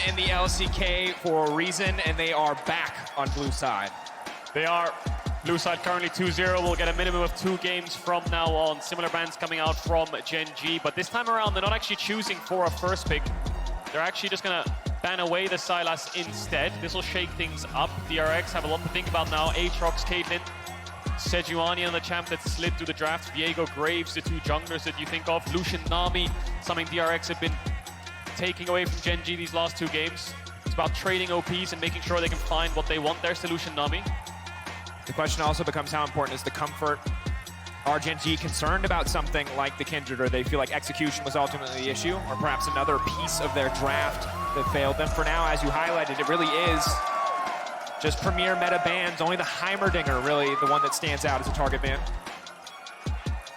in the LCK for a reason, and they are back on blue side. They are. Blue side currently 2-0. We'll get a minimum of 2 games from now on. Similar bans coming out from GENG, but this time around, they're not actually choosing for a first pick. They're actually just gonna ban away the Sylas instead. This will shake things up. DRX have a lot to think about now. Aatrox, Caitlyn, Sejuani on the champ that slid through the draft. Viego, Graves, the 2 junglers that you think of. Lucian, Nami, something DRX have been taking away from GENG these last 2 games. It's about trading OPs and making sure they can find what they want. There's the Lucian, Nami. The question also becomes how important is the comfort? Are GENG concerned about something like the Kindred, or they feel like execution was ultimately the issue, or perhaps another piece of their draft that failed them? For now, as you highlighted, it really is just premier meta bans. Only the Heimerdinger really the one that stands out as a target ban.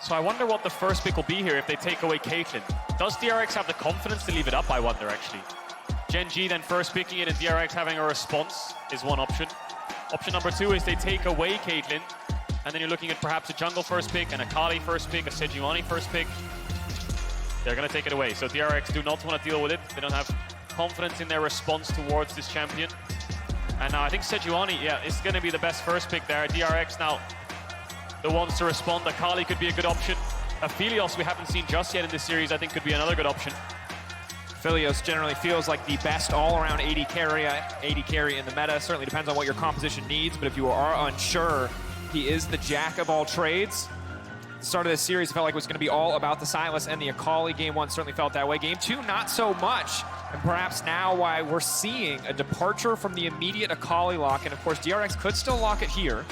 So I wonder what the first pick will be here if they take away Caitlyn. Does DRX have the confidence to leave it up, I wonder, actually? GENG then first picking it and DRX having a response is one option. Option number 2 is they take away Caitlyn, and then you're looking at perhaps a jungle first pick, an Akali first pick, a Sejuani first pick. They're going to take it away. So DRX do not want to deal with it. They don't have confidence in their response towards this champion. And now I think Sejuani, yeah, is going to be the best first pick there. DRX now the ones to respond. Akali could be a good option. Aphelios we haven't seen just yet in this series, I think could be another good option. Aphelios generally feels like the best all-around AD carry in the meta. Certainly depends on what your composition needs, but if you are unsure, he is the jack of all trades. At the start of this series, it felt like it was going to be all about the Sylas and the Akali. Game 1 certainly felt that way. Game 2, not so much. And perhaps now why we're seeing a departure from the immediate Akali lock. And of course, DRX could still lock it here.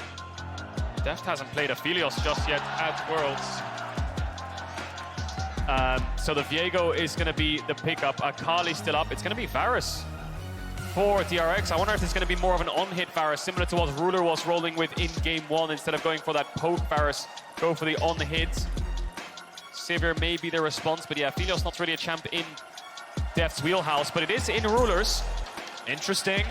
Deft hasn't played Aphelios just yet at Worlds. So the Viego is going to be the pickup. Akali still up. It's going to be Varus for DRX. I wonder if it's going to be more of an on-hit Varus, similar to what Ruler was rolling with in Game 1. Instead of going for that poke Varus, go for the on-hit. Sivir may be the response, but yeah, Aphelios not really a champ in Deft's wheelhouse, but it is in Rulers. Interesting.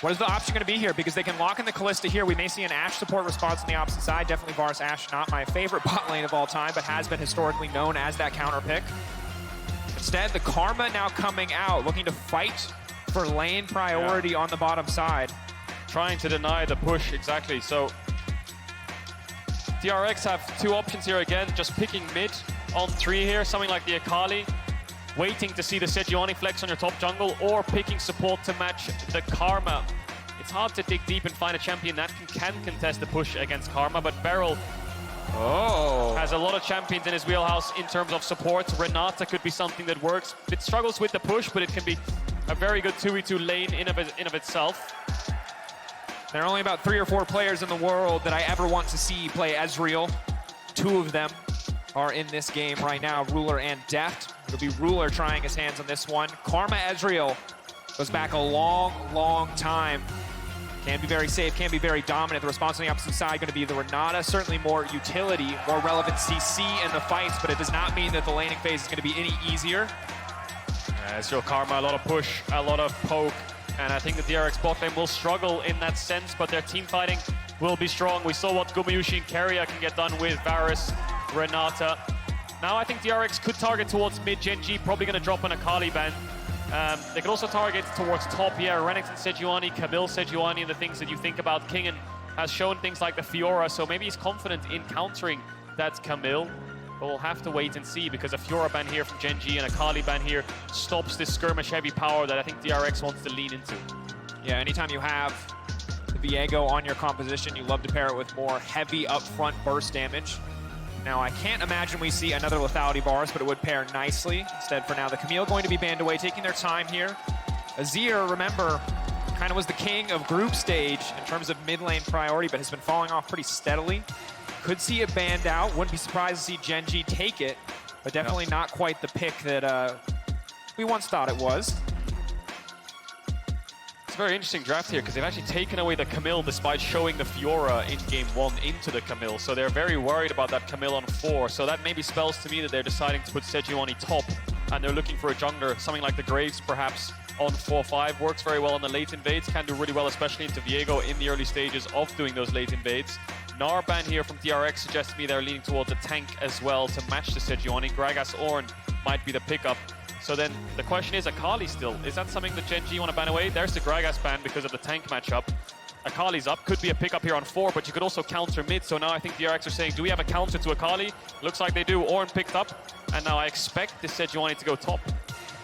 What is the option going to be here? Because they can lock in the Kalista here. We may see an Ashe support response on the opposite side. Definitely Varus Ashe, not my favorite bot lane of all time, but has been historically known as that counter pick. Instead, the Karma now coming out, looking to fight for lane priority on the bottom side. Trying to deny the push, exactly. So DRX have 2 options here again, just picking mid on 3 here, something like the Akali. Waiting to see the Sejuani flex on your top jungle, or picking support to match the Karma. It's hard to dig deep and find a champion that can contest the push against Karma, but Beryl has a lot of champions in his wheelhouse in terms of support. Renata could be something that works. It struggles with the push, but it can be a very good 2v2 lane in of itself. There are only about 3 or 4 players in the world that I ever want to see play Ezreal. 2 of them are in this game right now, Ruler and Deft. It'll be Ruler trying his hands on this one. Karma Ezreal goes back a long, long time. Can be very safe, can be very dominant. The response on the opposite side going to be the Renata. Certainly more utility, more relevant CC in the fights, but it does not mean that the laning phase is going to be any easier. Ezreal Karma, a lot of push, a lot of poke, and I think the DRX bot lane will struggle in that sense, but their team fighting will be strong. We saw what Gumayusi and Keria can get done with Varus, Renata. Now I think DRX could target towards mid. GENG probably going to drop an Akali ban. They could also target towards top, yeah, Renekton Sejuani, Camille Sejuani, and the things that you think about. Kingen has shown things like the Fiora, so maybe he's confident in countering that Camille. But we'll have to wait and see, because a Fiora ban here from GENG and a Akali ban here stops this skirmish-heavy power that I think DRX wants to lean into. Yeah, anytime you have the Viego on your composition, you love to pair it with more heavy upfront burst damage. Now, I can't imagine we see another lethality bars, but it would pair nicely. Instead, for now, the Camille going to be banned away, taking their time here. Azir, remember, kind of was the king of group stage in terms of mid lane priority, but has been falling off pretty steadily. Could see it banned out. Wouldn't be surprised to see GENG take it, but definitely not quite the pick that we once thought it was. It's a very interesting draft here, because they've actually taken away the Camille despite showing the Fiora in Game 1 into the Camille. So they're very worried about that Camille on 4. So that maybe spells to me that they're deciding to put Sejuani top, and they're looking for a jungler, something like the Graves perhaps on 4-5. Works very well on the late invades, can do really well, especially into Viego in the early stages of doing those late invades. Gnar ban here from DRX suggests to me they're leaning towards a tank as well to match the Sejuani. Gragas Ornn might be the pickup. So then the question is, Akali still. Is that something that GenG want to ban away? There's the Gragas ban because of the tank matchup. Akali's up, could be a pickup here on 4, but you could also counter mid. So now I think DRX are saying, do we have a counter to Akali? Looks like they do. Ornn picked up, and now I expect this Sejuani to go top.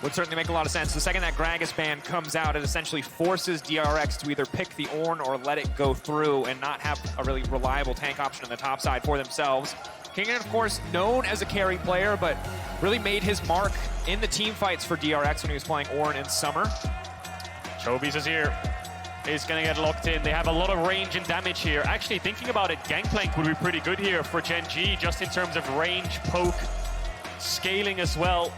Would certainly make a lot of sense. The second that Gragas ban comes out, it essentially forces DRX to either pick the Ornn or let it go through and not have a really reliable tank option on the top side for themselves. Kingen, of course, known as a carry player, but really made his mark in the team fights for DRX when he was playing Ornn in summer. Chovies is here. Is going to get locked in. They have a lot of range and damage here. Actually, thinking about it, Gangplank would be pretty good here for GenG, just in terms of range, poke, scaling as well.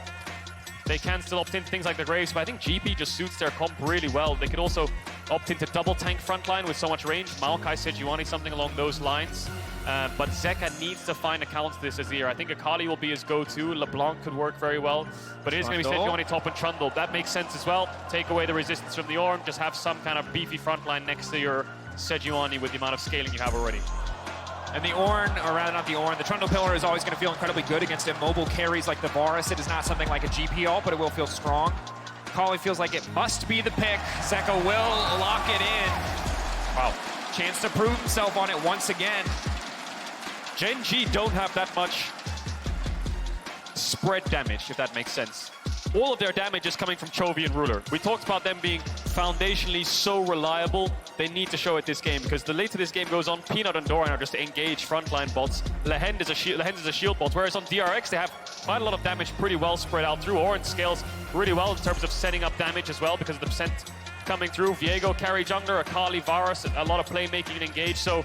They can still opt into things like the Graves, but I think GP just suits their comp really well. They could also opt into double tank frontline with so much range. Maokai Sejuani, something along those lines. But Zeka needs to find a counter to this Azir. I think Akali will be his go-to. LeBlanc could work very well. But it is going to be Sejuani top and Trundle. That makes sense as well. Take away the resistance from the Ornn. Just have some kind of beefy frontline next to your Sejuani with the amount of scaling you have already. And the Ornn, or rather not the Ornn, the Trundle Pillar is always going to feel incredibly good against immobile carries like the Varus. It is not something like a GP ult, but it will feel strong. Akali feels like it must be the pick. Zeka will lock it in. Wow. Chance to prove himself on it once again. GenG don't have that much spread damage, if that makes sense. All of their damage is coming from Chovy and Ruler. We talked about them being foundationally so reliable. They need to show it this game, because the later this game goes on, Peanut and Doran are just engaged frontline bots. Lehend is a shield bot, whereas on DRX they have quite a lot of damage pretty well spread out through. Ornn scales really well in terms of setting up damage as well, because of the percent coming through. Viego carry jungler, Akali, Varus, a lot of playmaking and engage. So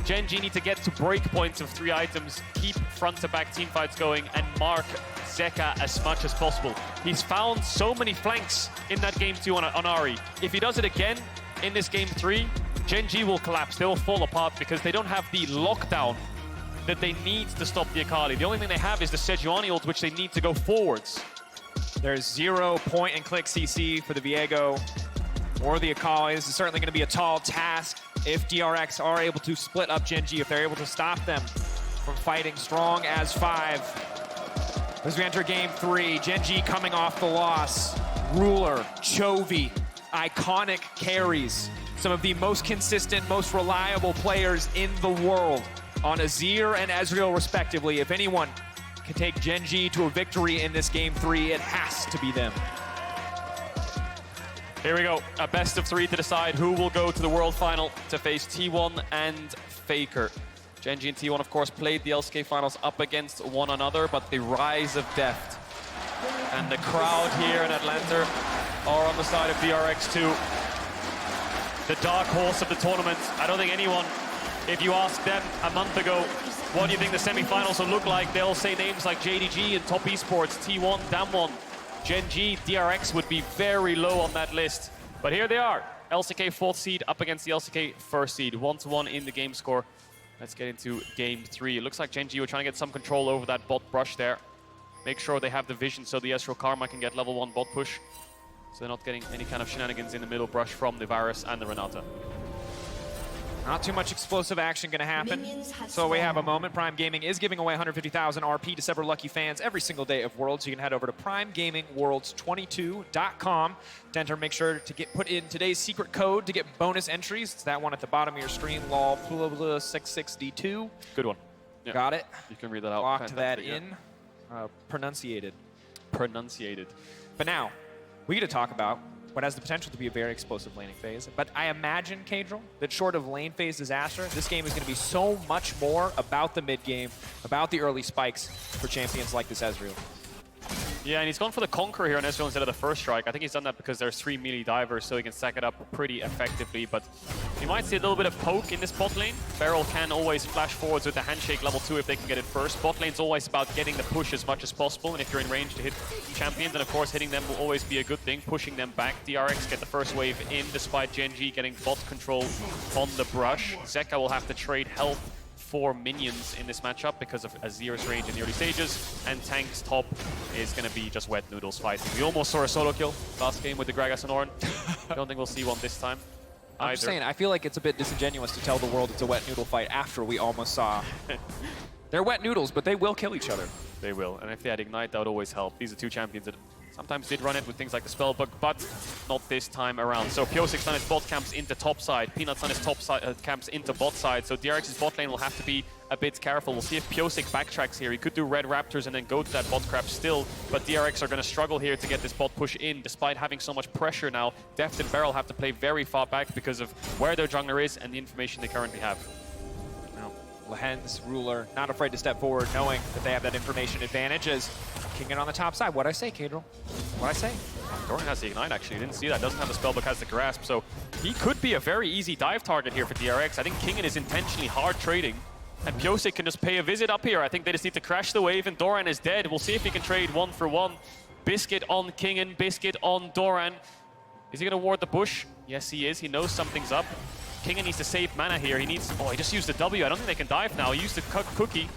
GenG need to get to break points of 3 items, keep front-to-back team fights going, and mark Zeka as much as possible. He's found so many flanks in that game 2 on Ahri. If he does it again in this game 3, GenG will collapse. They will fall apart because they don't have the lockdown that they need to stop the Akali. The only thing they have is the Sejuani ult, which they need to go forwards. There's 0 point-and-click CC for the Viego or the Akali. This is certainly going to be a tall task if DRX are able to split up GenG, if they're able to stop them from fighting strong as 5. As we enter game 3, GenG coming off the loss. Ruler, Chovy, iconic carries. Some of the most consistent, most reliable players in the world on Azir and Ezreal respectively. If anyone can take GenG to a victory in this game 3, it has to be them. Here we go, a best of 3 to decide who will go to the World Final to face T1 and Faker. GenG and T1, of course, played the LCK Finals up against one another, but the rise of Deft and the crowd here in Atlanta are on the side of DRX too. The dark horse of the tournament. I don't think anyone, if you ask them a month ago, what do you think the semifinals will look like, they'll say names like JDG and Top Esports, T1, Damwon. GenG, DRX would be very low on that list. But here they are, LCK 4th seed up against the LCK 1st seed, 1-1 in the game score. Let's get into game 3. It looks like GenG were trying to get some control over that bot brush there. Make sure they have the vision so the Ezreal Karma can get level 1 bot push. So they're not getting any kind of shenanigans in the middle brush from the Varus and the Renata. Not too much explosive action going to happen. So we have a moment. Prime Gaming is giving away 150,000 RP to several lucky fans every single day of Worlds. You can head over to primegamingworlds22.com to enter. Make sure to put in today's secret code to get bonus entries. It's that one at the bottom of your screen, LOL66D2. Good one. Yeah. Got it. You can read that out. Locked that in. Pronunciated. But now, we get to talk about what has the potential to be a very explosive laning phase. But I imagine, Kadril, that short of lane phase disaster, this game is going to be so much more about the mid game, about the early spikes for champions like this Ezreal. Yeah, and he's gone for the Conqueror here on Ezreal instead of the first strike. I think he's done that because there's 3 melee divers, so he can stack it up pretty effectively. But you might see a little bit of poke in this bot lane. Beryl can always flash forwards with the handshake level 2 if they can get it first. Bot lane's always about getting the push as much as possible, and if you're in range to hit champions, and of course hitting them will always be a good thing, pushing them back. DRX get the first wave in, despite GenG getting bot control on the brush. Zeka will have to trade health for minions in this matchup because of Azir's range in the early stages, and Tank's top is going to be just wet noodles fighting. We almost saw a solo kill last game with the Gragas and Ornn. I don't think we'll see one this time. I'm just saying, I feel like it's a bit disingenuous to tell the world it's a wet noodle fight after we almost saw. They're wet noodles, but they will kill each other. They will, and if they had Ignite, that would always help. These are 2 champions that Sometimes did run it with things like the Spellbook, but not this time around. So Pyosic's done his bot camps into top side, Peanut's done his top side camps into bot side, so DRX's bot lane will have to be a bit careful. We'll see if Pyosic backtracks here. He could do Red Raptors and then go to that bot crap still, but DRX are going to struggle here to get this bot push in, despite having so much pressure now. Deft and Beryl have to play very far back because of where their jungler is and the information they currently have. Lehen's Ruler not afraid to step forward, knowing that they have that information advantage as King on the top side. What'd I say, Cadril? What'd I say? Doran has the Ignite, actually. Didn't see that. Doesn't have the Spellbook, has the Grasp. So he could be a very easy dive target here for DRX. I think Kingen is intentionally hard trading. And Pyosik can just pay a visit up here. I think they just need to crash the wave, and Doran is dead. We'll see if he can trade 1-for-1. Biscuit on Kingen, Biscuit on Doran. Is he going to ward the bush? Yes, he is. He knows something's up. Kingen needs to save mana here. He needs... Oh, he just used the W. I don't think they can dive now. He used the cookie.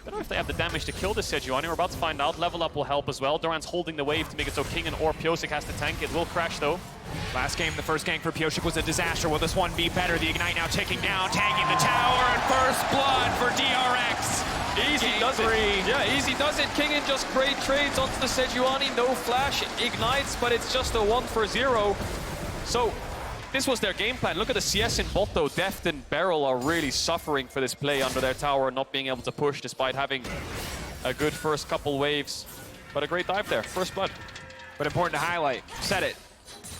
I don't know if they have the damage to kill this Sejuani. We're about to find out. Level up will help as well. Doran's holding the wave to make it so Kingen or Pyosik has to tank. It will crash, though. Last game, the first gank for Pyosik was a disaster. Will this one be better? The Ignite now ticking down, tagging the tower, and first blood for DRX. Easy does it. Yeah, easy does it. Kingen just great trades onto the Sejuani. No flash, ignites, but it's just a 1-for-0. So this was their game plan. Look at the CS in bot, though. Deft and Beryl are really suffering for this play under their tower and not being able to push despite having a good first couple waves. But a great dive there. First blood. But important to highlight, said it,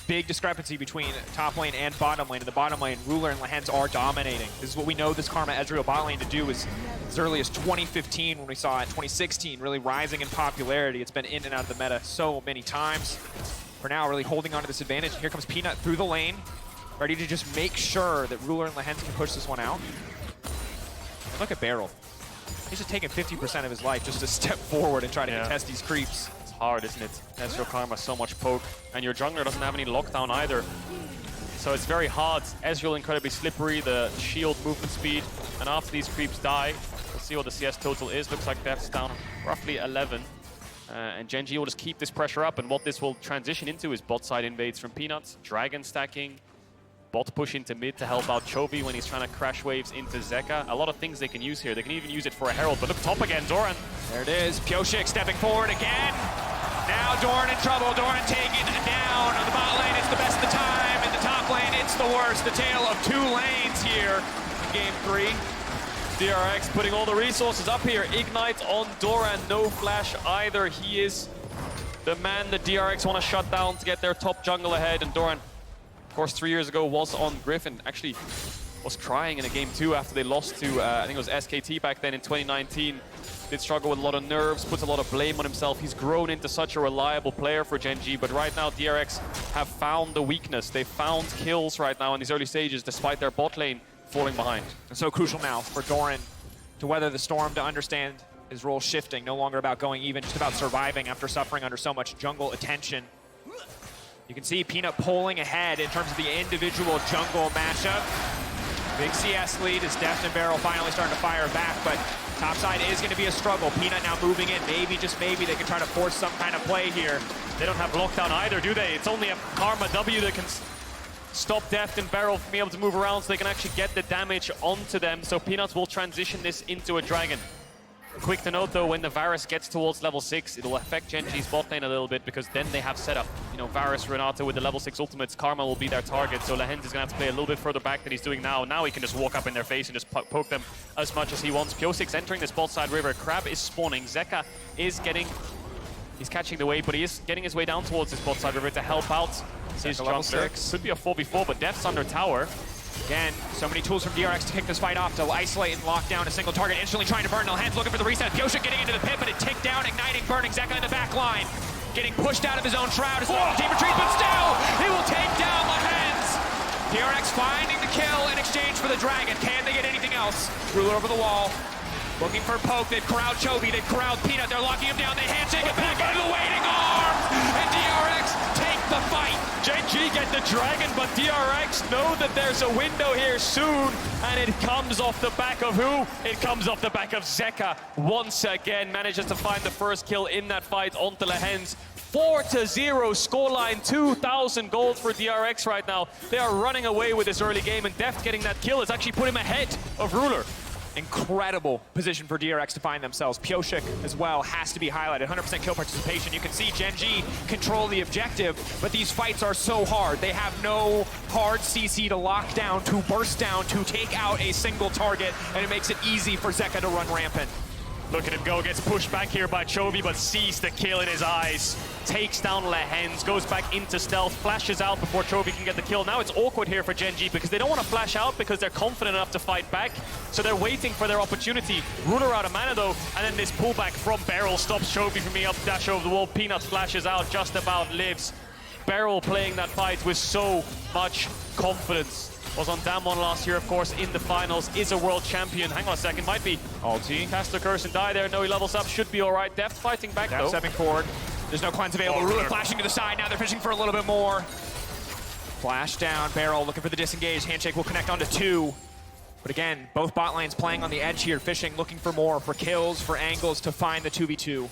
big discrepancy between top lane and bottom lane. In the bottom lane, Ruler and Lehen's are dominating. This is what we know this Karma Ezreal bot lane to do is as early as 2015 when we saw it, 2016, really rising in popularity. It's been in and out of the meta so many times. For now, really holding on to this advantage. Here comes Peanut through the lane, ready to just make sure that Ruler and Lehen's can push this one out. And look at Beryl. He's just taking 50% of his life just to step forward and try to contest these creeps. It's hard, isn't it? Ezreal Karma, so much poke. And your jungler doesn't have any lockdown either. So it's very hard. Ezreal incredibly slippery, the shield movement speed. And after these creeps die, we'll see what the CS total is. Looks like Deft's down roughly 11. And GENG will just keep this pressure up, and what this will transition into is bot side invades from Peanuts, dragon stacking, bot push into mid to help out Chovy when he's trying to crash waves into Zeka. A lot of things they can use here. They can even use it for a Herald, but look, top again, Doran. There it is, Pyosik stepping forward again. Now Doran in trouble, Doran taken down. On the bot lane, it's the best of the time. In the top lane, it's the worst. The tale of two lanes here in game 3. DRX putting all the resources up here. Ignite on Doran, no flash either. He is the man that DRX want to shut down to get their top jungle ahead. And Doran, of course, 3 years ago was on Griffin. Actually was crying in a game 2 after they lost to, I think it was SKT back then in 2019. Did struggle with a lot of nerves, puts a lot of blame on himself. He's grown into such a reliable player for GENG, but right now DRX have found the weakness. They've found kills right now in these early stages, despite their bot lane falling behind. And so crucial now for Doran to weather the storm, to understand his role shifting, no longer about going even, just about surviving after suffering under so much jungle attention. You can see Peanut pulling ahead in terms of the individual jungle matchup. Big CS lead as Deft and Beryl finally starting to fire back, but topside is going to be a struggle. Peanut now moving in. Maybe, just maybe, they can try to force some kind of play here. They don't have lockdown either, do they? It's only a Karma W that can stop Deft and Beryl from being able to move around so they can actually get the damage onto them. So Peanuts will transition this into a dragon. Quick to note though, when the Varus gets towards level 6, it'll affect GENG's bot lane a little bit because then they have setup. You know, Varus, Renato with the level 6 ultimates, Karma will be their target. So Lehen's is going to have to play a little bit further back than he's doing now. Now he can just walk up in their face and just poke them as much as he wants. Pyosik's entering this bot side river. Crab is spawning. Zeka is getting... He's catching the wave, but he is getting his way down towards this bot side river to help out his jungler. Could be a 4v4, but Deft's under tower. Again, so many tools from DRX to kick this fight off, to isolate and lock down a single target, instantly trying to burn. Lehen's looking for the reset. Pyosik getting into the pit, but it ticked down, igniting, burning. Zeka in the back line, getting pushed out of his own shroud as the team retreats, but still, he will take down Lehen's. DRX finding the kill in exchange for the dragon. Can they get anything else? Ruler over the wall, looking for poke. They've corralled Chovy, they've corralled Peanut. They're locking him down. They handshake it back into the waiting arms, and DRX take the fight. GENG get the dragon, but DRX know that there's a window here soon, and it comes off the back of who? It comes off the back of Zeka. Once again, manages to find the first kill in that fight onto Lehen's. 4-0 scoreline, 2,000 gold for DRX right now. They are running away with this early game, and Deft getting that kill has actually put him ahead of Ruler. incredible position for DRX to find themselves. Pioshik as well has to be highlighted. 100% kill participation. You can see GENG control the objective, but these fights are so hard. They have no hard CC to lock down, to burst down, to take out a single target, and it makes it easy for Zeka to run rampant. Look at him go, gets pushed back here by Chovy, but sees the kill in his eyes. Takes down Lehens, goes back into stealth, flashes out before Chovy can get the kill. Now it's awkward here for GENG because they don't want to flash out because they're confident enough to fight back. So they're waiting for their opportunity. Ruler out of mana though, and then this pullback from Beryl stops Chovy from being able to dash over the wall. Peanut flashes out, just about lives. Beryl playing that fight with so much confidence. Was on Damwon last year, of course, in the finals, is a world champion. Hang on a second, might be Ulti. Cast a curse and die there. No, he levels up, should be all right. Deft fighting back though. Stepping forward. There's no cleanse available. Ruler flashing to the side. Now they're fishing for a little bit more. Flash down. Beryl looking for the disengage. Handshake will connect onto 2. But again, both bot lanes playing on the edge here, fishing, looking for more, for kills, for angles to find the 2v2.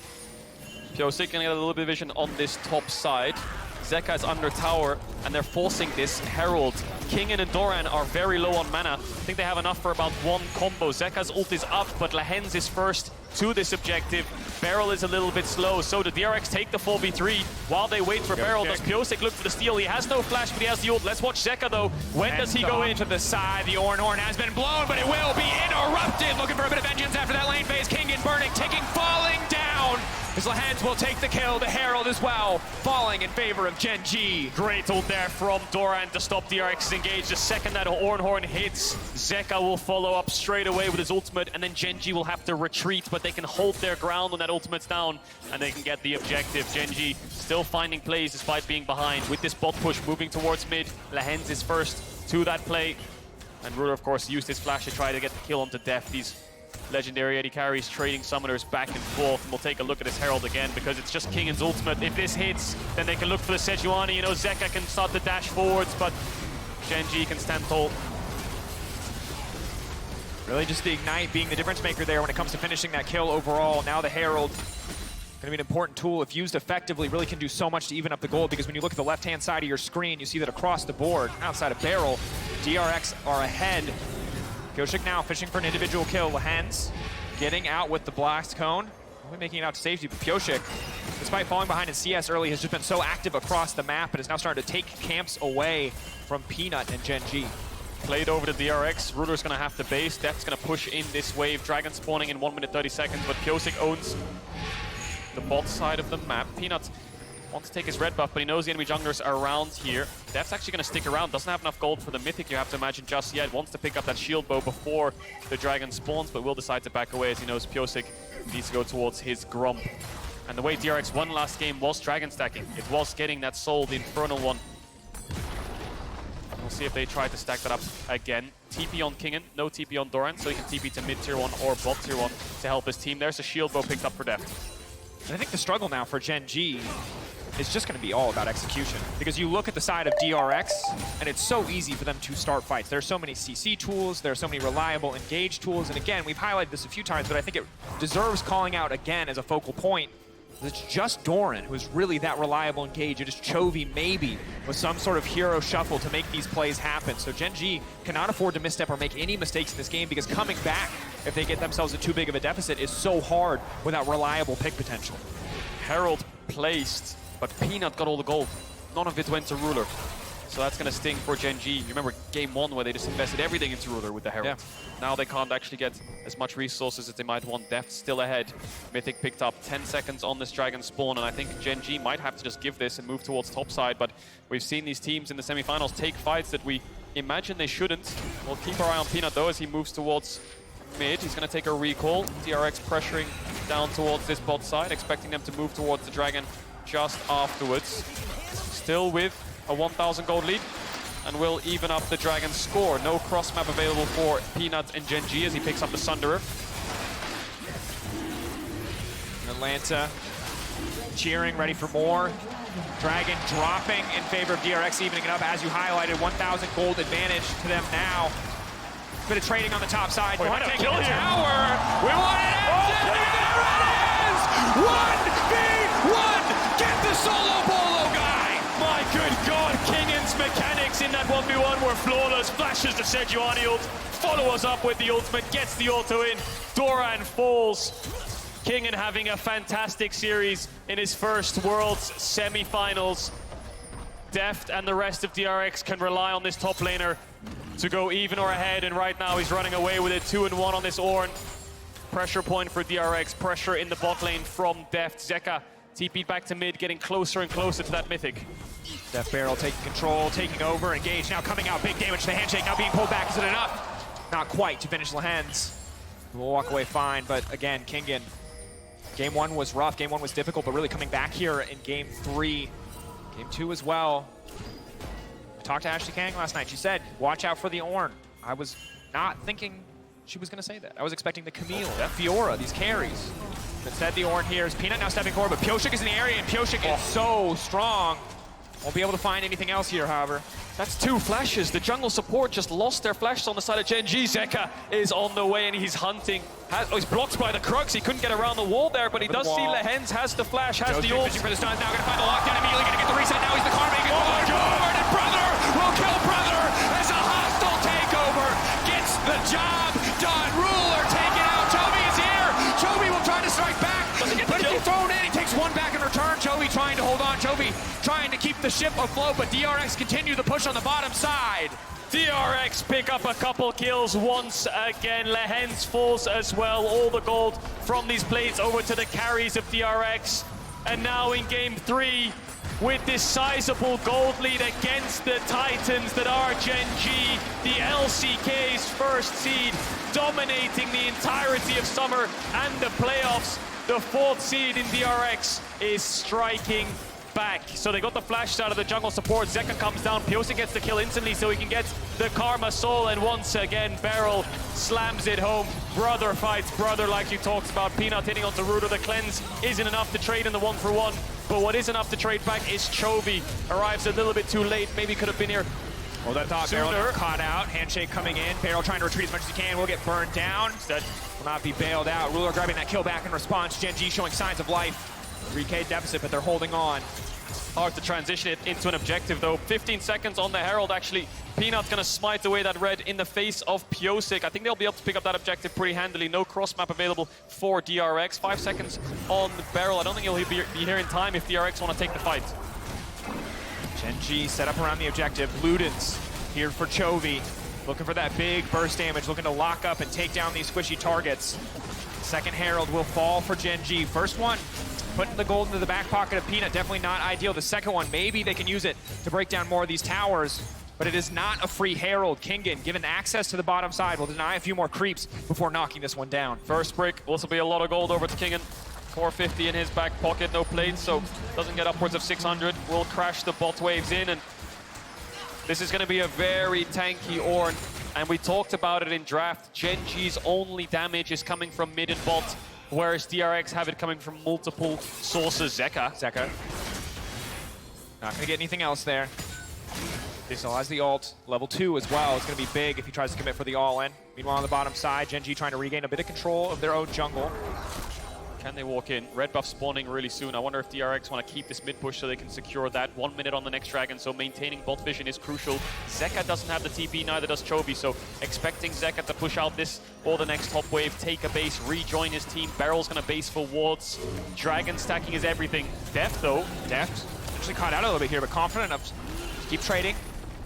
Pioshik gonna get a little bit of vision on this top side. Zeka is under tower, and they're forcing this Herald. Kingen and Doran are very low on mana. I think they have enough for about one combo. Zeka's ult is up, but Lehens is first to this objective. Beryl is a little bit slow, so the DRX take the 4v3 while they wait for Beryl. Does Pioshik look for the steal? He has no flash, but he has the ult. Let's watch Zeka though. When does he go in? To the side, the Ornn horn has been blown, but it will be interrupted. Looking for a bit of vengeance after that lane phase. Kingen burning, ticking, falling down. As Lehens will take the kill, the Herald as well, falling in favor of GENG. Great ult there from Doran to stop DRX's engage. The second that Ornn horn hits, Zeka will follow up straight away with his ultimate, and then GENG will have to retreat, but they can hold their ground when that ultimate's down, and they can get the objective. GENG still finding plays despite being behind. With this bot push moving towards mid, Lehens is first to that play, and Ruler, of course, used his flash to try to get the kill onto Deft. These legendary AD carries trading summoners back and forth, and we'll take a look at his Herald again because it's just Kingen's ultimate. If this hits, then they can look for the Sejuani. You know, Zeka can start to dash forwards, but GENG can stand tall. Really just the Ignite being the difference maker there when it comes to finishing that kill overall. Now the Herald, gonna be an important tool. If used effectively, really can do so much to even up the gold, because when you look at the left-hand side of your screen, you see that across the board, outside of Beryl, DRX are ahead. Pioshik now fishing for an individual kill. Lehens getting out with the blast cone. Only making it out to safety, but Pioshik, despite falling behind in CS early, has just been so active across the map and is now starting to take camps away from Peanut and GENG. Played over to DRX. Ruler's gonna have to base. Deft's gonna push in this wave. Dragon spawning in 1 minute 30 seconds, but Pioshik owns the bot side of the map. Peanut wants to take his red buff, but he knows the enemy junglers are around here. Deft's actually going to stick around. Doesn't have enough gold for the mythic, you have to imagine, just yet. Wants to pick up that shield bow before the dragon spawns, but will decide to back away as he knows Pioshik needs to go towards his Gromp. And the way DRX won last game was dragon stacking. It was getting that soul, the infernal one. We'll see if they try to stack that up again. TP on Kingen, no TP on Doran, so he can TP to mid tier 1 or bot tier 1 to help his team. There's a shield bow picked up for Deft. And I think the struggle now for GENG is just going to be all about execution. Because you look at the side of DRX, and it's so easy for them to start fights. There are so many CC tools, there are so many reliable engage tools, and again, we've highlighted this a few times, but I think it deserves calling out again as a focal point. It's just Doran who is really that reliable engage. It is Chovy maybe with some sort of hero shuffle to make these plays happen. So GENG cannot afford to misstep or make any mistakes in this game, because coming back, if they get themselves in too big of a deficit, is so hard without reliable pick potential. Herald placed, but Peanut got all the gold. None of it went to Ruler. So that's going to sting for GENG. You remember game 1 where they just invested everything into Ruler with the Herald. Yeah. Now they can't actually get as much resources as they might want. Deft still ahead. Mythic picked up 10 seconds on this dragon spawn, and I think GENG might have to just give this and move towards top side, but we've seen these teams in the semifinals take fights that we imagine they shouldn't. We'll keep our eye on Peanut though as he moves towards mid. He's going to take a recall. DRX pressuring down towards this bot side, expecting them to move towards the dragon just afterwards. Still with a 1,000 gold lead, and will even up the dragon score. No cross map available for Peanut and GENG as he picks up the Sunderer. Atlanta cheering, ready for more. Dragon dropping in favor of DRX, evening it up as you highlighted. 1,000 gold advantage to them now. Bit of trading on the top side. We might have killed here. Tower. We want it. Oh, there it is! 1v1! Get the solo bolo guy! My good God, Kingen's mechanics in that 1v1 were flawless. Flashes the Sejuani ult. Follow us up with the ultimate. Gets the auto in. Doran falls. Kingen having a fantastic series in his first Worlds semi-finals. Deft and the rest of DRX can rely on this top laner to go even or ahead, and right now he's running away with it. 2-1 on this Ornn. Pressure point for DRX, pressure in the bot lane from Deft. Zeka TP'd back to mid, getting closer and closer to that mythic. Deft Barrel taking control, taking over, engage, now coming out, big damage to the handshake, now being pulled back. Is it enough? Not quite to finish Lehens. We'll walk away fine, but again, Kingen. Game 1 was rough, game 1 was difficult, but really coming back here in game 3. Game 2 as well. I talked to Ashley Kang last night. She said, watch out for the Ornn. I was not thinking she was going to say that. I was expecting the Camille, that Fiora, these carries. Instead, the Ornn here is Peanut now stepping forward, but Pyosik is in the area, and Pyosik is so strong. Won't be able to find anything else here, however. That's 2 flashes. The jungle support just lost their flashes on the side of GENG. Zeka is on the way and he's hunting. He's blocked by the Crux. He couldn't get around the wall there, but he does see Lehens, has the flash, has the ult. Fishing for the stuns, now gonna find the lockdown, immediately gonna get the reset. Now he's the Karma, he gets forward, and Brother will kill Brother as a hostile takeover. Gets the job done. Ruler taken out. Chovy is here. Chovy will try to strike back, but he gets thrown in. He takes 1 back in return. Chovy trying to hold on. Chovy trying to keep the ship afloat, but DRX continue the push on the bottom side. DRX pick up a couple kills once again. Lehens falls as well. All the gold from these plates over to the carries of DRX. And now in game 3, with this sizable gold lead against the Titans that are GENG, the LCK's first seed, dominating the entirety of summer and the playoffs. The 4th seed in DRX is striking back. So they got the flash out of the jungle support. Zeka comes down. Pyosik gets the kill instantly so he can get the Karma Soul. And once again, Beryl slams it home. Brother fights brother like you talked about. Peanut hitting onto Ruder. The cleanse isn't enough to trade in the 1-for-1. But what is enough to trade back is Chovy. Arrives a little bit too late. Maybe could have been here. Well, that thought Beryl caught out. Handshake coming in. Beryl trying to retreat as much as he can. Will get burned down. Instead, will not be bailed out. Ruler grabbing that kill back in response. GENG showing signs of life. 3K deficit, but they're holding on. Hard to transition it into an objective, though. 15 seconds on the Herald, actually. Peanut's gonna smite away that red in the face of Pyosik. I think they'll be able to pick up that objective pretty handily. No cross map available for DRX. 5 seconds on the Beryl. I don't think he'll be here in time if DRX want to take the fight. GENG set up around the objective. Ludens here for Chovy. Looking for that big burst damage, looking to lock up and take down these squishy targets. Second Herald will fall for GENG. First one, putting the gold into the back pocket of Peanut, definitely not ideal. The second one, maybe they can use it to break down more of these towers, but it is not a free Herald. Kingen, given access to the bottom side, will deny a few more creeps before knocking this one down. First brick, also be a lot of gold over to Kingen. 450 in his back pocket, no plates, so doesn't get upwards of 600. Will crash the bot waves in, and this is going to be a very tanky Ornn. And we talked about it in draft. GENG's only damage is coming from mid and bot, whereas DRX have it coming from multiple sources. Zeka. Not going to get anything else there. He still has the ult. Level 2 as well. It's going to be big if he tries to commit for the all-in. Meanwhile, on the bottom side, GENG trying to regain a bit of control of their own jungle. Can they walk in? Red buff spawning really soon. I wonder if DRX want to keep this mid push so they can secure that. 1 minute on the next dragon, so maintaining bot vision is crucial. Zeka doesn't have the TP, neither does Chovy, so expecting Zeka to push out this or the next top wave, take a base, rejoin his team. Beryl's going to base for wards. Dragon stacking is everything. Deft, though. Deft actually caught out a little bit here, but confident enough to keep trading,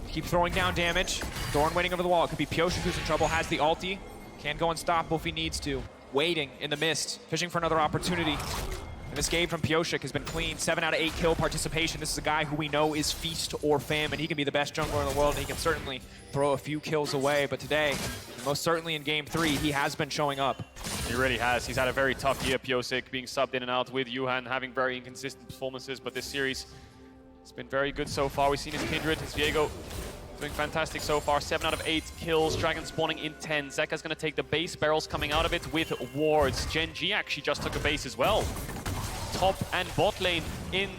keep throwing down damage. Thorn waiting over the wall. It could be Pyosik who's in trouble, has the ulti. Can go unstoppable if he needs to. Waiting in the mist, fishing for another opportunity. And this game from Pyosik has been clean. 7 out of 8 kill participation. This is a guy who we know is feast or famine. He can be the best jungler in the world, and he can certainly throw a few kills away. But today, most certainly in game 3, he has been showing up. He really has. He's had a very tough year, Pyosik, being subbed in and out with Yuhan, having very inconsistent performances. But this series, it's been very good so far. We've seen his Kindred, his Viego, doing fantastic so far. 7 out of 8 kills. Dragon spawning in 10. Zeka's going to take the base. Beryl's coming out of it with wards. GENG actually just took a base as well. Top and bot lane in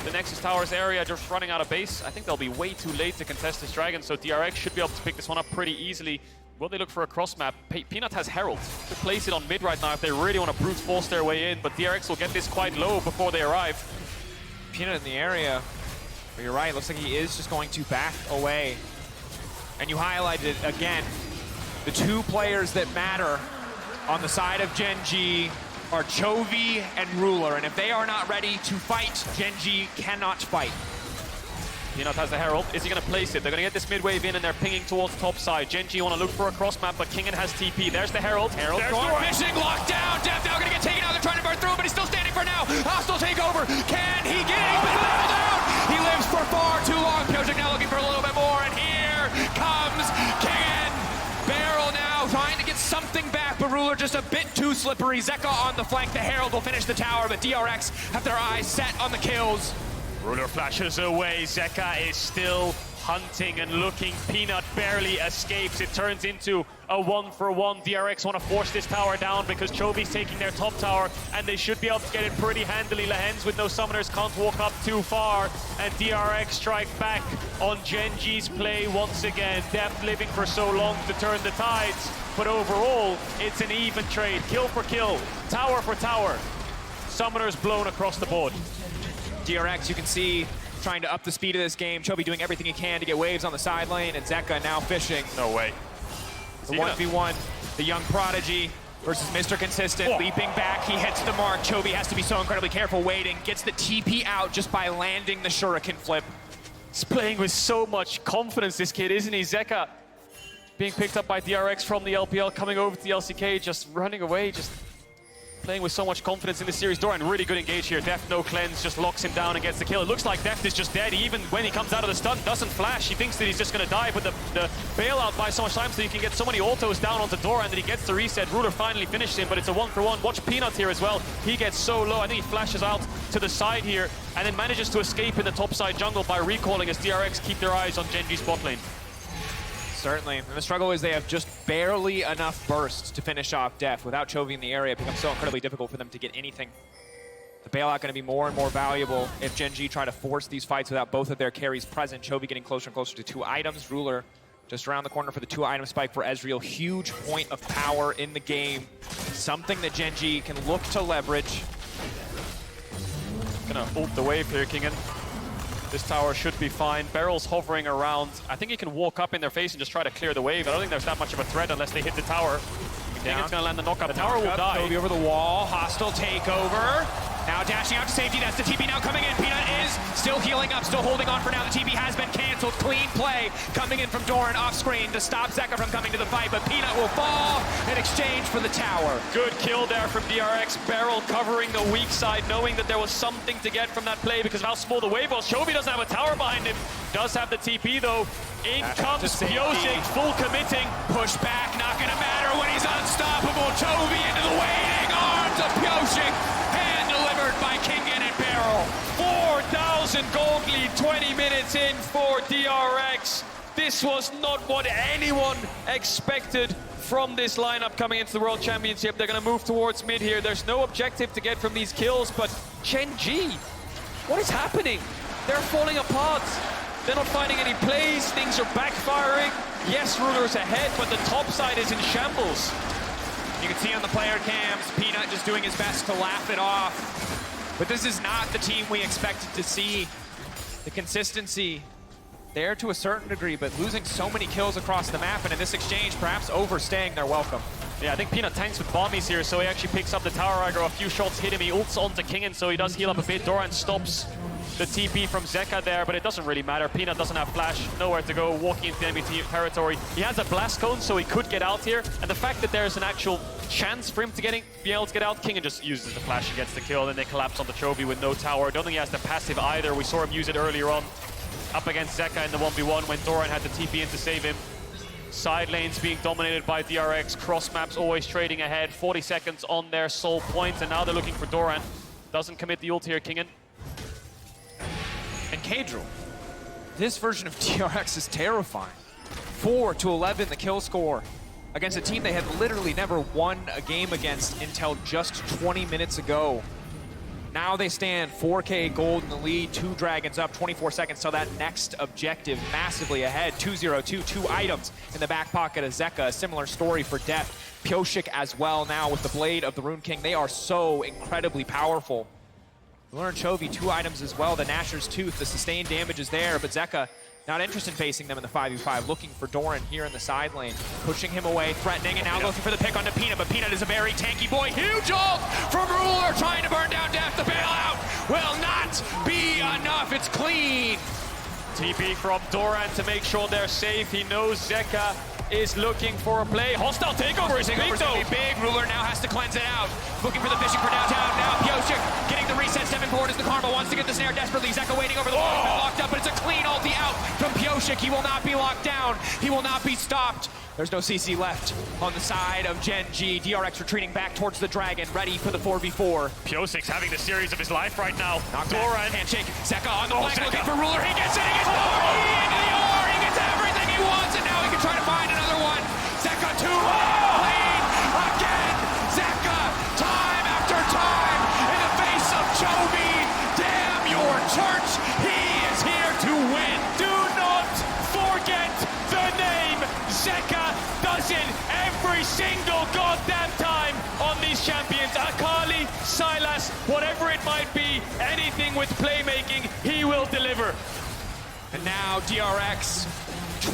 the Nexus Towers area, just running out of base. I think they'll be way too late to contest this Dragon, so DRX should be able to pick this one up pretty easily. Will they look for a cross map? Peanut has Herald to place it on mid right now if they really want to brute force their way in, but DRX will get this quite low before they arrive. Peanut in the area. But you're right, looks like he is just going to back away. And you highlighted it again. The two players that matter on the side of GENG are Chovy and Ruler. And if they are not ready to fight, GENG cannot fight. Peanut has the Herald. Is he going to place it? They're going to get this mid wave in and they're pinging towards top side. GENG want to look for a cross map, but Kingen has TP. There's the Herald. There's going fishing, locked down. Def now going to get taken out. They're trying to burn through, but he's still standing for now. Hostile takeover. Can he get it? He's been leveled out. He lives for far too long. Piotrek now looking for a little bit more, and here comes Kingen. Barrel now trying to get something back, but Ruler just a bit too slippery. Zeka on the flank. The Herald will finish the tower, but DRX have their eyes set on the kills. Ruler flashes away. Zeka is still hunting and looking. Peanut barely escapes. It turns into a 1-for-1. DRX want to force this tower down because Chovy's taking their top tower, and they should be able to get it pretty handily. Lehens with no summoners can't walk up too far, and DRX strike back on GENG's play once again. Deft living for so long to turn the tides, but overall, it's an even trade. Kill for kill, tower for tower. Summoners blown across the board. DRX, you can see, trying to up the speed of this game. Chovy doing everything he can to get waves on the side lane, and Zeka now fishing. No way. The 1v1, the young prodigy versus Mr. Consistent, leaping back, he hits the mark. Chovy has to be so incredibly careful, waiting, gets the TP out just by landing the shuriken flip. He's playing with so much confidence, this kid, isn't he? Zeka being picked up by DRX from the LPL, coming over to the LCK, just running away, just playing with so much confidence in this series. Doran really good engage here. Deft no cleanse, just locks him down and gets the kill. It looks like Deft is just dead. Even when he comes out of the stun, doesn't flash. He thinks that he's just going to die, but the bailout buys so much time so you can get so many autos down onto Doran that he gets the reset. Ruler finally finishes him, but it's a 1-for-1. Watch Peanut here as well. He gets so low. I think he flashes out to the side here and then manages to escape in the top side jungle by recalling as DRX keep their eyes on GENG's bot lane. Certainly, and the struggle is they have just barely enough bursts to finish off Def. Without Chovy in the area, it becomes so incredibly difficult for them to get anything. The bailout going to be more and more valuable if GENG try to force these fights without both of their carries present. Chovy getting closer and closer to 2 items. Ruler just around the corner for the 2-item spike for Ezreal. Huge point of power in the game. Something that GENG can look to leverage. Gonna ult the wave here, Kingen. This tower should be fine. Barrel's hovering around. I think he can walk up in their face and just try to clear the wave. I don't think there's that much of a threat unless they hit the tower. Kingen's gonna land the knockup. The tower will die. Chovy over the wall. Hostile takeover. Now dashing out to safety. That's the TP now coming in. Peanut is still healing up, still holding on for now. The TP has been canceled. Clean play coming in from Doran off screen to stop Zeka from coming to the fight, but Peanut will fall in exchange for the tower. Good kill there from DRX. Barrel covering the weak side, knowing that there was something to get from that play because of how small the wave was. Chovy doesn't have a tower behind him. Does have the TP though. In comes Piotrek, full committing. Push back, not gonna matter when he's unstoppable. Chovy into the waiting arms of Piotrek. Hand delivered by Kingen and Barrel. 4,000 gold lead, 20 minutes in for DRX. This was not what anyone expected from this lineup coming into the World Championship. They're going to move towards mid here. There's no objective to get from these kills, but GENG, what is happening? They're falling apart. They're not finding any plays. Things are backfiring. Yes, Ruler's ahead, but the top side is in shambles. You can see on the player cams, Peanut just doing his best to laugh it off. But this is not the team we expected to see. The consistency there to a certain degree, but losing so many kills across the map, and in this exchange, perhaps overstaying their welcome. Yeah, I think Peanut tanks with bombies here, so he actually picks up the tower aggro. A few shots hit him. He ults onto Kingen, so he does heal up a bit. Doran stops the TP from Zeka there, but it doesn't really matter. Peanut doesn't have flash, nowhere to go, walking into enemy territory. He has a blast cone, so he could get out here, and the fact that there's an actual chance for him to be able to get out, Kingen just uses the flash and gets the kill, and then they collapse on the Chovy with no tower. I don't think he has the passive either. We saw him use it earlier on up against Zeka in the 1v1 when Doran had the TP in to save him. Side lanes being dominated by DRX, cross maps always trading ahead, 40 seconds on their sole point, and now they're looking for Doran. Doesn't commit the ult here, Kingen. And Kadril, this version of DRX is terrifying. 4-11 the kill score against a team they had literally never won a game against until just 20 minutes ago. Now they stand 4K gold in the lead, 2 dragons up, 24 seconds till that next objective, massively ahead. 2-0-2, 2 items in the back pocket of Zeka. A similar story for Def. Piotrek as well now with the Blade of the Rune King. They are so incredibly powerful. Learn Chovy, 2 items as well. The Gnasher's Tooth, the sustained damage is there, but Zeka not interested in facing them in the 5v5, looking for Doran here in the side lane, pushing him away, threatening, and now looking for the pick onto Peanut, but Peanut is a very tanky boy. Huge ult from Ruler, trying to burn down Death. The bailout will not be enough. It's clean. TP from Doran to make sure they're safe. He knows Zeka is looking for a play. Hostile takeover is big though. Big. Ruler now has to cleanse it out. Looking for the fishing for downtown. Now Piochik getting the reset. Stepping forward as the Karma wants to get the snare desperately. Zeka waiting over the wall. He's been locked up, but it's a clean ulti out from Piochik. He will not be locked down. He will not be stopped. There's no CC left on the side of GENG. DRX retreating back towards the Dragon, ready for the 4v4. Piochik's having the series of his life right now. Doran, handshake. Zeka on the flank looking for Ruler. He gets it. He gets into the R. He gets everything he wants, and now he can try to find another one. Zeka 2 clean again. Zeka, time after time, in the face of Chovy. Damn your church. He is here to win. Do not forget the name. Zeka does it every single goddamn time on these champions. Akali, Sylas, whatever it might be, anything with playmaking, he will deliver. And now DRX,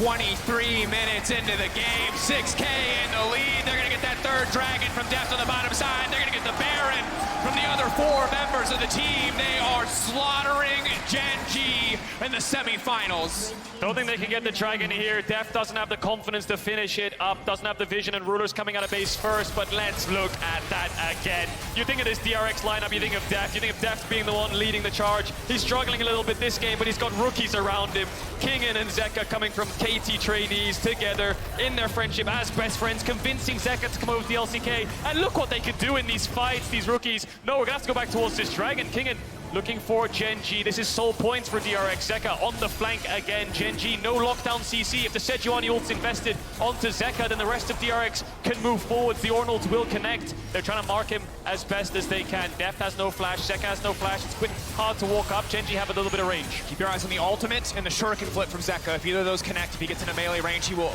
23 minutes into the game, 6K in the lead. They're gonna get that third Dragon from Deft on the bottom side. They're gonna get the Baron from the other 4 members of the team. They are slaughtering GENG in the semifinals. Don't think they can get the Dragon here. Deft doesn't have the confidence to finish it up, doesn't have the vision, and Ruler's coming out of base first, but let's look at that again. You think of this DRX lineup, you think of Deft, you think of Deft being the one leading the charge. He's struggling a little bit this game, but he's got rookies around him. Kingen and Zeka coming from KT trainees together in their friendship as best friends, convincing Zeka to come over to the LCK. And look what they could do in these fights, these rookies. No, we're gonna have to go back towards this Dragon. Kingen looking for GENG. This is sole points for DRX. Zeka on the flank again. GENG, no lockdown CC. If the Sejuani ult's invested onto Zeka, then the rest of DRX can move forwards. The Ornolds will connect. They're trying to mark him as best as they can. Deft has no flash. Zeka has no flash. It's quite hard to walk up. GENG have a little bit of range. Keep your eyes on the ultimate and the shuriken flip from Zeka. If either of those connect, if he gets into melee range, he will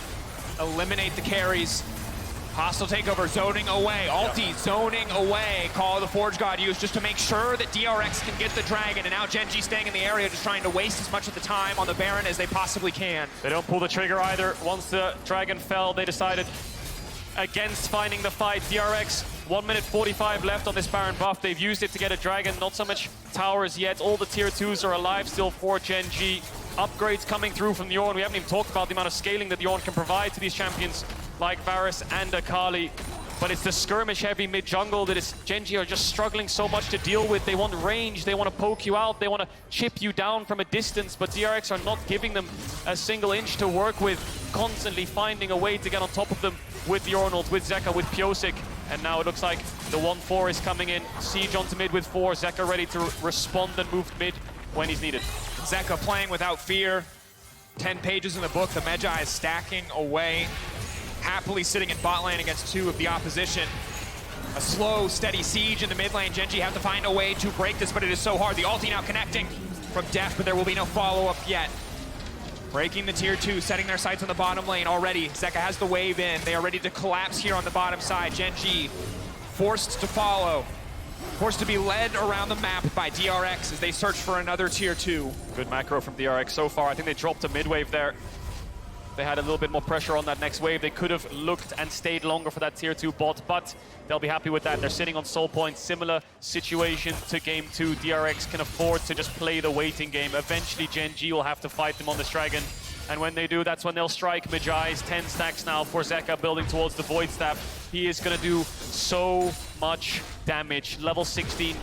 eliminate the carries. Hostile takeover, zoning away. Ulti, zoning away. Call of the Forge God used just to make sure that DRX can get the Dragon. And now GENG staying in the area, just trying to waste as much of the time on the Baron as they possibly can. They don't pull the trigger either. Once the Dragon fell, they decided against finding the fight. DRX, 1 minute 45 left on this Baron buff. They've used it to get a Dragon. Not so much towers yet. All the tier 2s are alive still for GENG. Upgrades coming through from the Ornn. We haven't even talked about the amount of scaling that the Ornn can provide to these champions like Varus and Akali. But it's the skirmish-heavy mid-jungle that GENG are just struggling so much to deal with. They want range, they want to poke you out, they want to chip you down from a distance, but DRX are not giving them a single inch to work with, constantly finding a way to get on top of them with the Ornolds, with Zeka, with Piochik. And now it looks like the 1-4 is coming in. Siege onto mid with 4. Zeka ready to respond and move mid when he's needed. Zeka playing without fear. 10 pages in the book, the Magi is stacking away. Happily sitting in bot lane against 2 of the opposition. A slow, steady siege in the mid lane. GENG have to find a way to break this, but it is so hard. The ulti now connecting from Deft, but there will be no follow-up yet. Breaking the tier 2, setting their sights on the bottom lane already. Zeka has the wave in. They are ready to collapse here on the bottom side. GENG forced to follow. Forced to be led around the map by DRX as they search for another tier 2. Good macro from DRX so far. I think they dropped a mid-wave there. They had a little bit more pressure on that next wave. They could have looked and stayed longer for that tier 2 bot, but they'll be happy with that. They're sitting on soul points. Similar situation to game 2. DRX can afford to just play the waiting game. Eventually, GENG will have to fight them on this Dragon. And when they do, that's when they'll strike. Magi's 10 stacks now for Zeka, building towards the Void Staff. He is going to do so much damage. Level 16.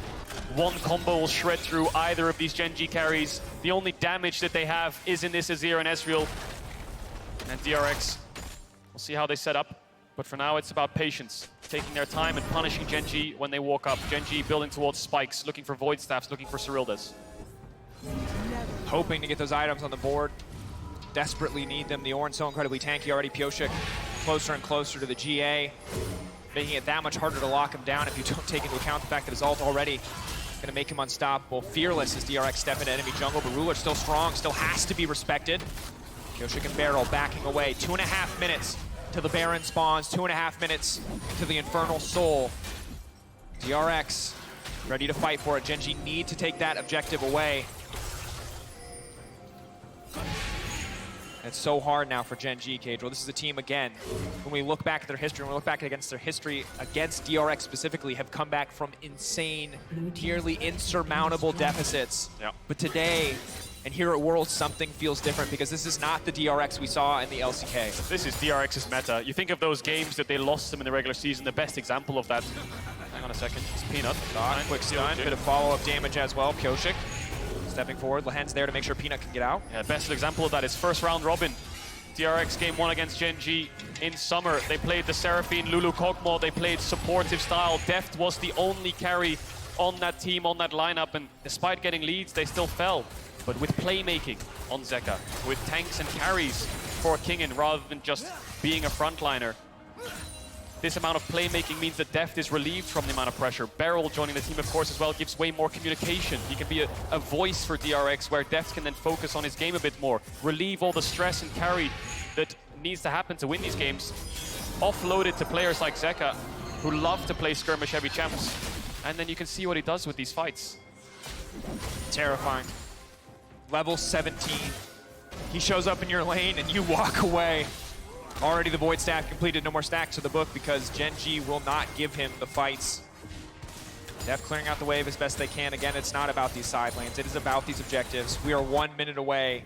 One combo will shred through either of these GENG carries. The only damage that they have is in this Azir and Ezreal. And DRX, we'll see how they set up. But for now, it's about patience. Taking their time and punishing GENG when they walk up. GENG building towards spikes, looking for Void Staffs, looking for Cyrildas. Hoping to get those items on the board. Desperately need them. The Ornn so incredibly tanky already. Piochik closer and closer to the GA. Making it that much harder to lock him down if you don't take into account the fact that his ult already going to make him unstoppable. Fearless as DRX step into enemy jungle, but Ruler still strong, still has to be respected. Piochik and Barrel backing away. 2.5 minutes till the Baron spawns. 2.5 minutes to the Infernal Soul. DRX ready to fight for it. GENG need to take that objective away. It's so hard now for Gen G, Cage. Well, this is a team, again, when we look back at their history, when we look back against their history, against DRX specifically, have come back from insane, nearly insurmountable deficits. Yeah. But today, and here at Worlds, something feels different because this is not the DRX we saw in the LCK. This is DRX's meta. You think of those games that they lost them in the regular season, the best example of that. Hang on a second, it's Peanut. Quick stun, bit of follow-up damage as well. Pioshik stepping forward. Lahen's there to make sure Peanut can get out. Yeah, best example of that is first round robin. DRX game 1 against Gen G in summer. They played the Seraphine, Lulu Kog'Maw. They played supportive style. Deft was the only carry on that team, on that lineup, and despite getting leads, they still fell. But with playmaking on Zeka, with tanks and carries for Kingen rather than just being a frontliner, this amount of playmaking means that Deft is relieved from the amount of pressure. Beryl joining the team, of course, as well, gives way more communication. He can be a voice for DRX, where Deft can then focus on his game a bit more, relieve all the stress and carry that needs to happen to win these games, offload it to players like Zeka, who love to play skirmish-heavy champs. And then you can see what he does with these fights. Terrifying. Level 17. He shows up in your lane and you walk away. Already the Void stack completed, no more stacks to the book because Gen G will not give him the fights. Deft clearing out the wave as best they can. Again, it's not about these side lanes, it is about these objectives. We are 1 minute away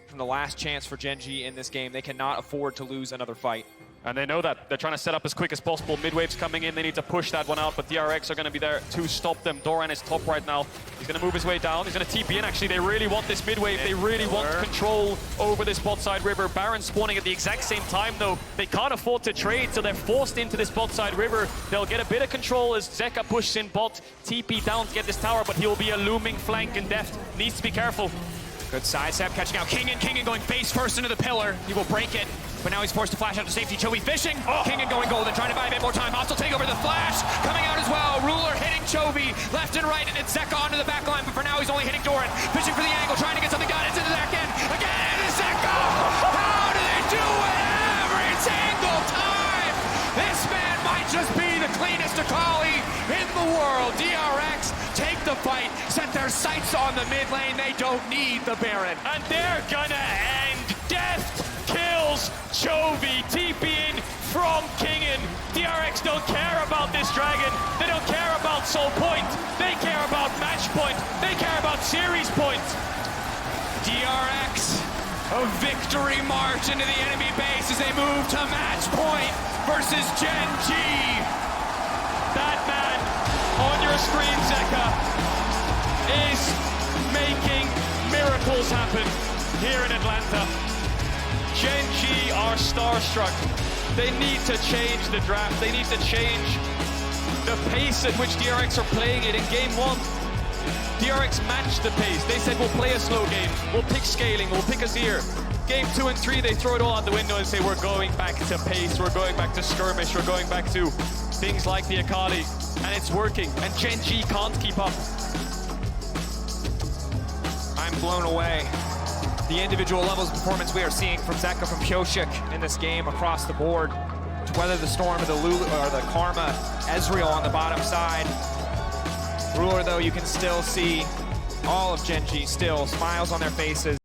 from the last chance for Gen G in this game. They cannot afford to lose another fight. And they know that. They're trying to set up as quick as possible. Mid-wave's coming in, they need to push that one out, but DRX are going to be there to stop them. Doran is top right now. He's going to move his way down. He's going to TP in, actually. They really want this mid-wave. They really want control over this bot side river. Baron spawning at the exact same time, though. They can't afford to trade, so they're forced into this bot side river. They'll get a bit of control as Zeka pushes in bot. TP down to get this tower, but he'll be a looming flank, and Deft needs to be careful. Good sidestep, catching out Kingen. Kingen going face first into the pillar. He will break it, but now he's forced to flash out to safety. Chovy fishing. Kingen going golden, trying to buy a bit more time. Hostile take over the flash, coming out as well. Ruler hitting Chovy left and right, and it's Zeka onto the back line, but for now he's only hitting Doran. Fishing for the angle, trying to get something done. It's into the back end. Again, it's Zeka! How do they do it every single time? This man might just be the cleanest Akali in the world. DRX take the fight, set their sights on the mid lane. They don't need the Baron. And they're gonna end. Deft kills Chovy, TPing from Kingen. DRX don't care about this dragon. They don't care about soul point. They care about match point. They care about series point. DRX, a victory march into the enemy base as they move to match point versus Gen G. That man on your screen, Zeka, is making miracles happen here in Atlanta. Gen G are starstruck. They need to change the draft. They need to change the pace at which DRX are playing it in game 1. DRX matched the pace. They said, we'll play a slow game. We'll pick scaling. We'll pick Azir. Game 2 and 3, they throw it all out the window and say, we're going back to pace. We're going back to skirmish. We're going back to things like the Akali. And it's working. And Gen G can't keep up. I'm blown away. The individual levels of performance we are seeing from Zeka, from Pioshik in this game across the board. To weather the storm of the Lulu, or the Karma, Ezreal on the bottom side. Ruler, though, you can still see all of Gen G still smiles on their faces.